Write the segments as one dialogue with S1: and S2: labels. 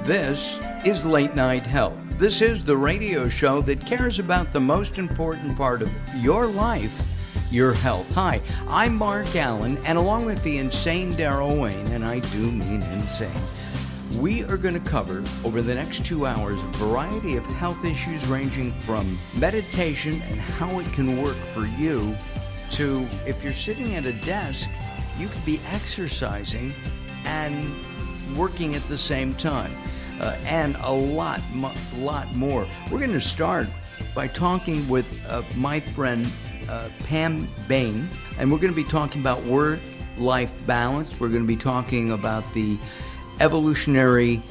S1: This is Late Night Health. This is the radio show that cares about the most important part of your life, your health. Hi, I'm Mark Alyn, and along with the insane Daryl Wayne, and I do mean insane, we are going to cover over the next 2 hours a variety of health issues ranging from meditation and how it can work for you to, if you're sitting at a desk, you could be exercising and working at the same time. And a lot more. We're going to start by talking with my friend Pam Bayne, and we're going to be talking about work-life balance. We're going to be talking about the Evolutionary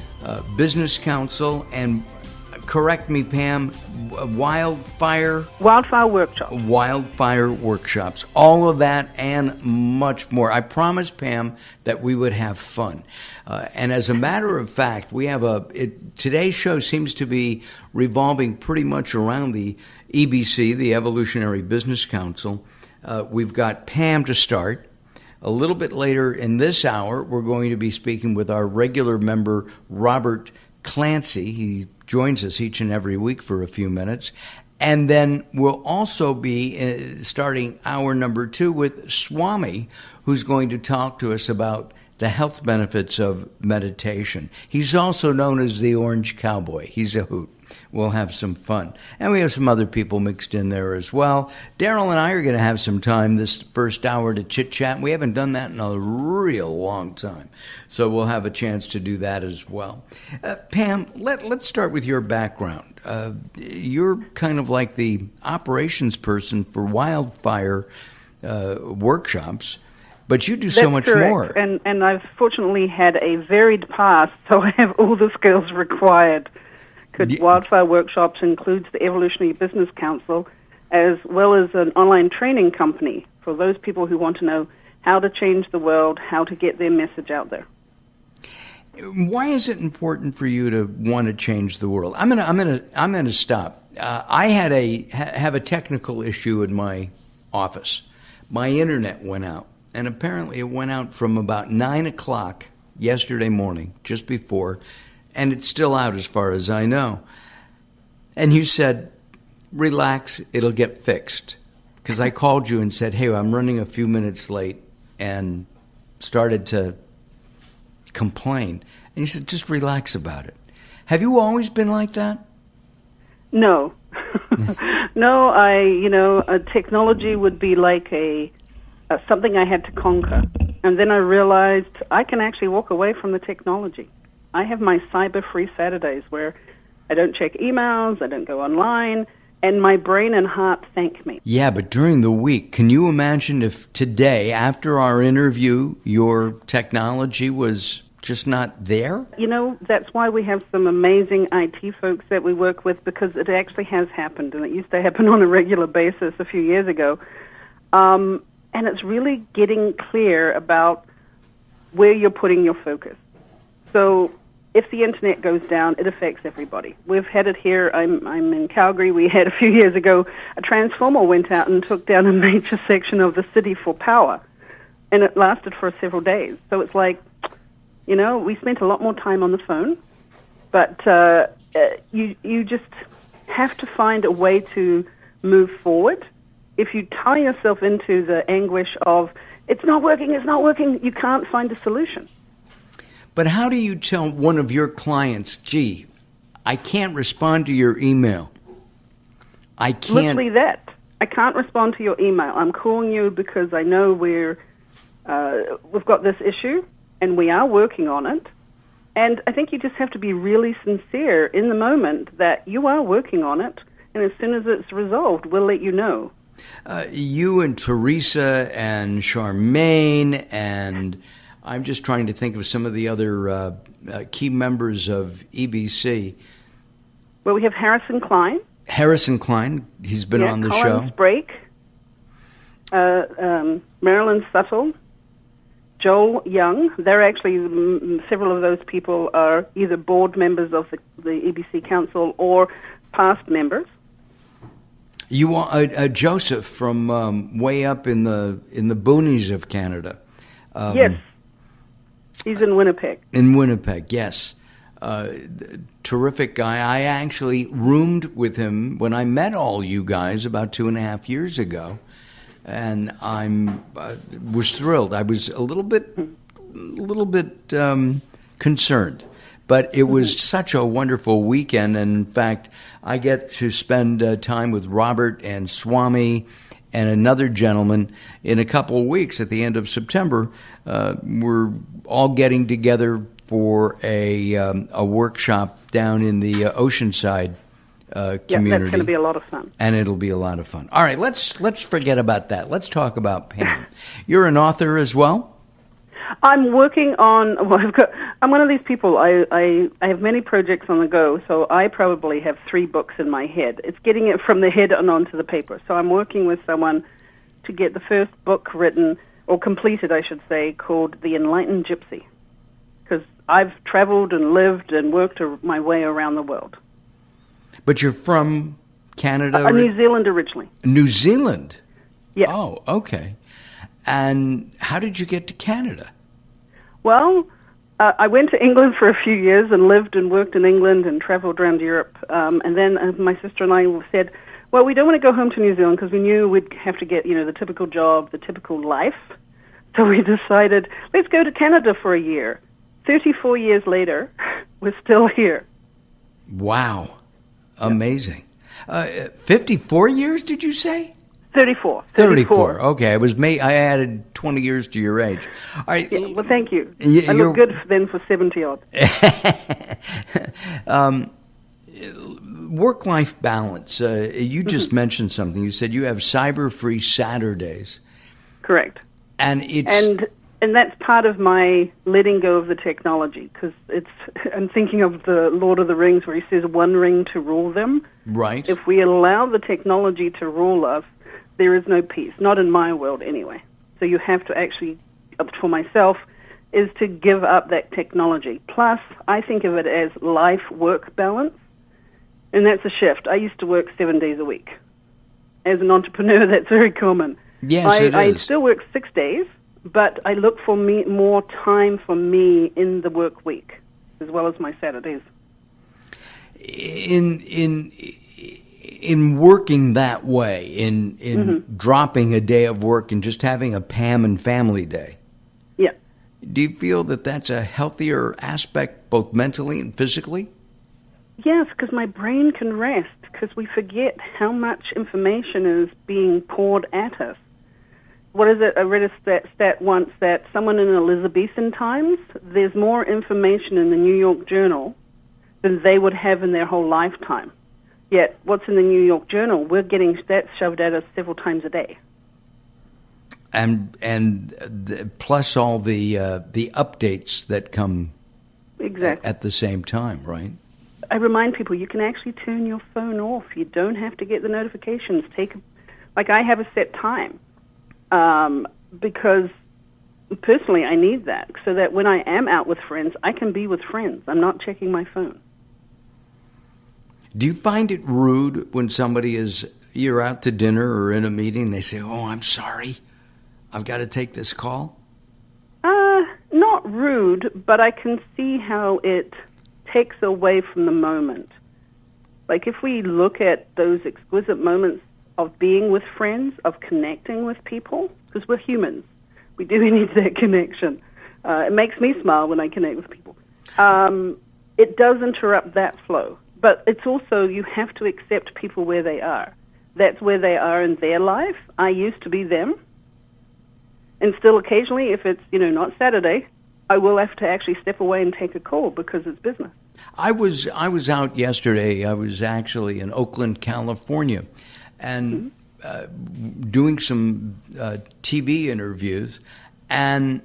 S1: Business Council, and correct me, Pam, wildfire workshops, all of that and much more. I promised Pam that we would have fun. And as a matter of fact, we have today's show seems to be revolving pretty much around the EBC, the Evolutionary Business Council. We've got Pam to start. A little bit later in this hour, we're going to be speaking with our regular member, Robert Clancy. He joins us each and every week for a few minutes. And then we'll also be starting hour number 2 with Swami, who's going to talk to us about the health benefits of meditation. He's also known as the Orange Cowboy. He's a hoot. We'll have some fun. And we have some other people mixed in there as well. Daryl and I are going to have some time this first hour to chit-chat. We haven't done that in a real long time. So we'll have a chance to do that as well. Pam, let's start with your background. You're kind of like the operations person for wildfire workshops. But you do so much more.
S2: And I've fortunately had a varied past, so I have all the skills required. Wildfire Workshops includes the Evolutionary Business Council, as well as an online training company for those people who want to know how to change the world, how to get their message out there.
S1: Why is it important for you to want to change the world? I'm gonna stop. I have a technical issue in my office. My internet went out. And apparently it went out from about 9 o'clock yesterday morning, just before, and it's still out as far as I know. And you said, relax, it'll get fixed. Because I called you and said, hey, I'm running a few minutes late, and started to complain. And you said, just relax about it. Have you always been like that?
S2: No. No, technology would be like something I had to conquer. And then I realized I can actually walk away from the technology. I have my cyber-free Saturdays where I don't check emails, I don't go online, and my brain and heart thank me.
S1: Yeah, but during the week, can you imagine if today, after our interview, your technology was just not there?
S2: That's why we have some amazing IT folks that we work with, because it actually has happened, and it used to happen on a regular basis a few years ago. And it's really getting clear about where you're putting your focus. So if the internet goes down, it affects everybody. We've had it here. I'm in Calgary. We had a few years ago, a transformer went out and took down a major section of the city for power. And it lasted for several days. So it's like, we spent a lot more time on the phone. But you just have to find a way to move forward. If you tie yourself into the anguish of, it's not working, you can't find a solution.
S1: But how do you tell one of your clients, gee, I can't respond to your email? I can't.
S2: Literally that. I can't respond to your email. I'm calling you because I know we've got this issue, and we are working on it. And I think you just have to be really sincere in the moment that you are working on it, and as soon as it's resolved, we'll let you know.
S1: You and Teresa and Charmaine, and I'm just trying to think of some of the other key members of EBC.
S2: Well, we have Harrison Klein.
S1: He's been on the show.
S2: Collins Brake, Marilyn Suttle, Joel Young. They're actually, several of those people are either board members of the EBC Council or past members.
S1: You are Joseph from way up in the boonies of Canada.
S2: Yes, he's in Winnipeg.
S1: In Winnipeg, yes. Terrific guy. I actually roomed with him when I met all you guys about 2.5 years ago, and was thrilled. I was a little bit concerned, but it was such a wonderful weekend. And in fact, I get to spend time with Robert and Swami and another gentleman in a couple of weeks at the end of September. We're all getting together for a workshop down in the Oceanside community.
S2: Yeah, that's going to be a lot of fun.
S1: And it'll be a lot of fun. All right, let's forget about that. Let's talk about Pam. You're an author as well?
S2: I'm working on. Well, I'm one of these people. I have many projects on the go, so I probably have 3 books in my head. It's getting it from the head and onto the paper. So I'm working with someone to get the first book written, or completed, I should say, called The Enlightened Gypsy, because I've traveled and lived and worked my way around the world.
S1: But you're from Canada?
S2: New Zealand originally.
S1: New Zealand?
S2: Yeah.
S1: Oh, okay. And how did you get to Canada?
S2: Well, I went to England for a few years and lived and worked in England and traveled around Europe. And then my sister and I said, well, we don't want to go home to New Zealand because we knew we'd have to get, the typical job, the typical life. So we decided, let's go to Canada for a year. 34 years later, we're still here.
S1: Wow. Amazing. 54 years, did you say?
S2: 34.
S1: 34. Okay, I added 20 years to your age. All right.
S2: Yeah, well, thank you. I look good then for 70-odd.
S1: Work-life balance. You just mentioned something. You said you have cyber-free Saturdays.
S2: Correct.
S1: And it's...
S2: And that's part of my letting go of the technology, because I'm thinking of the Lord of the Rings where he says one ring to rule them.
S1: Right.
S2: If we allow the technology to rule us, there is no peace, not in my world anyway. So you have to actually, for myself, is to give up that technology. Plus, I think of it as life-work balance, and that's a shift. I used to work 7 days a week. As an entrepreneur, that's very common.
S1: Yes, it is.
S2: I still work 6 days, but I look for more time for me in the work week, as well as my Saturdays.
S1: In working that way, in dropping a day of work and just having a Pam and family day.
S2: Yeah.
S1: Do you feel that that's a healthier aspect, both mentally and physically?
S2: Yes, because my brain can rest, because we forget how much information is being poured at us. What is it? I read a stat once that someone in Elizabethan times, there's more information in the New York Journal than they would have in their whole lifetime. Yet, what's in the New York Journal, we're getting stats shoved at us several times a day.
S1: Plus all the updates that come
S2: exactly
S1: at the same time, right?
S2: I remind people you can actually turn your phone off. You don't have to get the notifications. I have a set time. Because personally I need that so that when I am out with friends, I can be with friends. I'm not checking my phone.
S1: Do you find it rude when you're out to dinner or in a meeting, they say, oh, I'm sorry, I've got to take this call?
S2: Not rude, but I can see how it takes away from the moment. Like if we look at those exquisite moments of being with friends, of connecting with people, because we're humans. We do need that connection. It makes me smile when I connect with people. It does interrupt that flow. But it's also, you have to accept people where they are. That's where they are in their life. I used to be them. And still occasionally, if it's, not Saturday, I will have to actually step away and take a call because it's business.
S1: I was out yesterday. I was actually in Oakland, California, and doing some TV interviews, and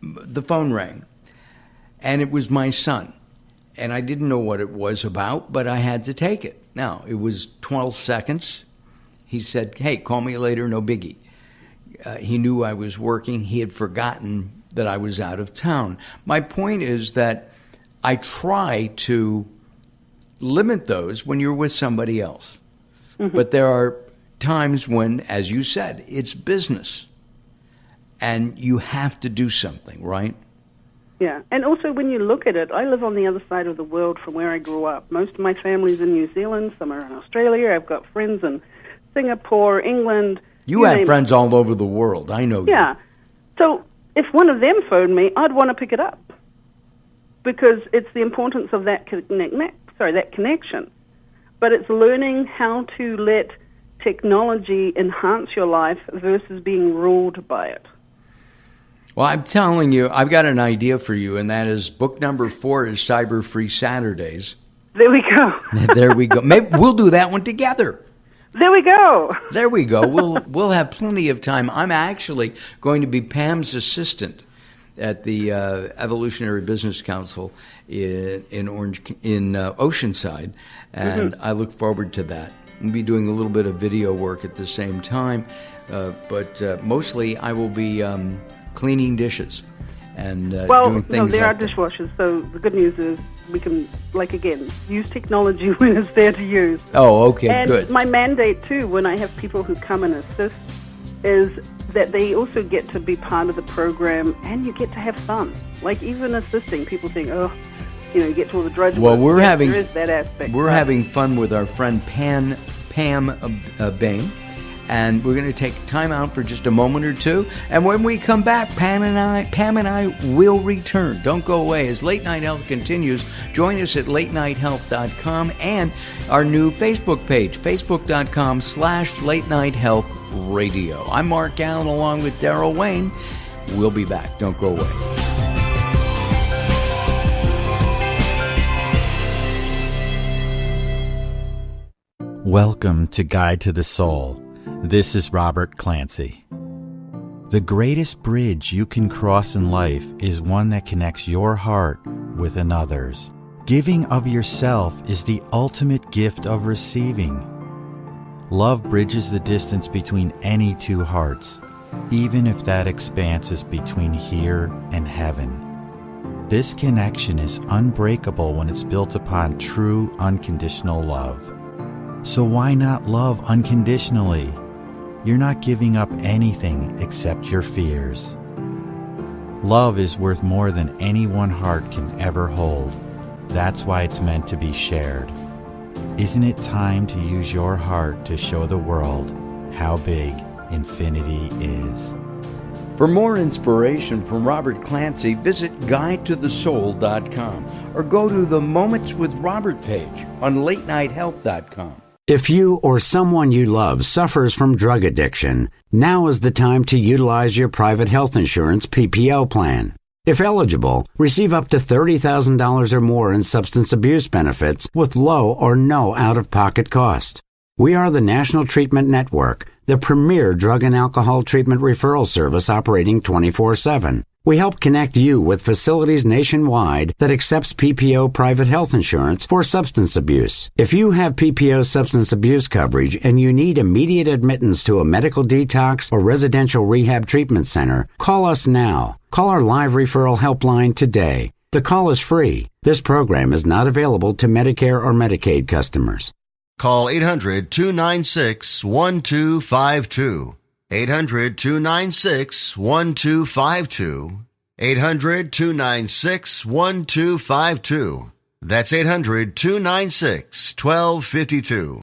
S1: the phone rang, and it was my son, and I didn't know what it was about, but I had to take it. Now, it was 12 seconds. He said, hey, call me later, no biggie. He knew I was working. He had forgotten that I was out of town. My point is that I try to limit those when you're with somebody else. Mm-hmm. But there are times when, as you said, it's business. And you have to do something, right?
S2: Yeah, and also when you look at it, I live on the other side of the world from where I grew up. Most of my family's in New Zealand, some are in Australia. I've got friends in Singapore, England.
S1: You have friends all over the world. I know
S2: Yeah. So if one of them phoned me, I'd want to pick it up because it's the importance of that connection. But it's learning how to let technology enhance your life versus being ruled by it.
S1: Well, I'm telling you, I've got an idea for you, and that is book number 4 is Cyber Free Saturdays.
S2: There we go.
S1: There we go. Maybe we'll do that one together.
S2: There we go.
S1: There we go. We'll have plenty of time. I'm actually going to be Pam's assistant at the Evolutionary Business Council in Oceanside, and I look forward to that. We'll be doing a little bit of video work at the same time, but mostly I will be cleaning dishes and doing things
S2: there are
S1: that.
S2: dishwashers, so the good news is we can, use technology when it's there to use.
S1: Oh, okay,
S2: and
S1: good.
S2: My mandate, too, when I have people who come and assist, is that they also get to be part of the program and you get to have fun. Like, even assisting, people think, you get to all the drudge work.
S1: Well, there
S2: is that aspect.
S1: We're having fun with our friend Pam Bayne. And we're going to take time out for just a moment or two. And when we come back, Pam and I will return. Don't go away. As Late Night Health continues, join us at latenighthealth.com and our new Facebook page, facebook.com/Late Night Health Radio. I'm Mark Allen along with Daryl Wayne. We'll be back. Don't go away.
S3: Welcome to Guide to the Soul. This is Robert Clancy. The greatest bridge you can cross in life is one that connects your heart with another's. Giving of yourself is the ultimate gift of receiving. Love bridges the distance between any two hearts, even if that expanse is between here and heaven. This connection is unbreakable when it's built upon true unconditional love. So why not love unconditionally? You're not giving up anything except your fears. Love is worth more than any one heart can ever hold. That's why it's meant to be shared. Isn't it time to use your heart to show the world how big infinity is?
S1: For more inspiration from Robert Clancy, visit guidetothesoul.com or go to the Moments with Robert page on latenighthealth.com.
S4: If you or someone you love suffers from drug addiction, now is the time to utilize your private health insurance PPO plan. If eligible, receive up to $30,000 or more in substance abuse benefits with low or no out-of-pocket cost. We are the National Treatment Network, the premier drug and alcohol treatment referral service operating 24/7. We help connect you with facilities nationwide that accepts PPO private health insurance for substance abuse. If you have PPO substance abuse coverage and you need immediate admittance to a medical detox or residential rehab treatment center, call us now. Call our live referral helpline today. The call is free. This program is not available to Medicare or Medicaid customers.
S5: Call 800-296-1252. 800-296-1252. 800-296-1252. That's 800-296-1252.